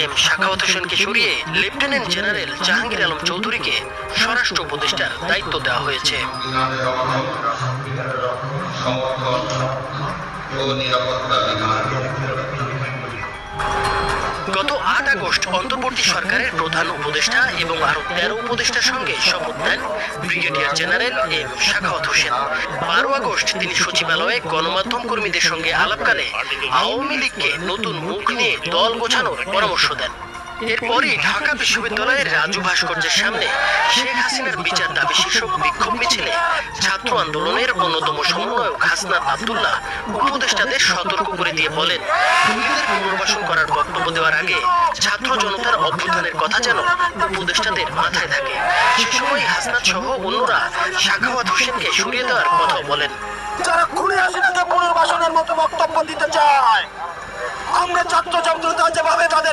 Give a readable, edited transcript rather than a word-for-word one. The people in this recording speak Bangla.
এম সাখাওয়াত হোসেনকে সরিয়ে লেফটেন্যান্ট জেনারেল জাহাঙ্গীর আলম চৌধুরীকে স্বরাষ্ট্র উপদেষ্টার দায়িত্ব দেওয়া হয়েছে। গত ৮ আগস্ট অন্তর্বর্তী সরকারের প্রধান উপদেষ্টা এবং আরো ১৩ উপদেষ্টার সঙ্গে শপথ নেন brigadier general M Sakhawat Hossain. ১২ August তিনি সচিবালয়ে গণমাধ্যম কর্মীদের সঙ্গে আলাপকালে আওয়ামী লীগকে নতুন মুখ নিয়ে দল গোছানোর পরামর্শ দেন। এরপরই ঢাকা বিশ্ববিদ্যালয়ের রাজু ভাস্কর্যের সামনে শেখ হাসিনার বিচার দাবি শীর্ষক বিক্ষোভ মিছিলে ছাত্র আন্দোলনের অন্যতম সমন্বয়ক হাসনাত আব্দুল্লাহ উপদেষ্টাদের সতর্ক করে দিয়ে বলেন, খুনিদের পুনর্বাসন করার বক্তব্য দেওয়ার আগে ছাত্র জনতার অভ্যুত্থানের কথা যেন উপদেষ্টাদের মাথায় থাকে। সে সময় হাসনাত সহ অন্যরা সাখাওয়াত হোসেনকে সরিয়ে দেওয়ার কথা বলেন। যারা খুনি হাসিনাকে পুনর্বাসনের মতো বক্তব্য দিতে চায়, আমরা ছাত্র জনতা যেভাবে তাদের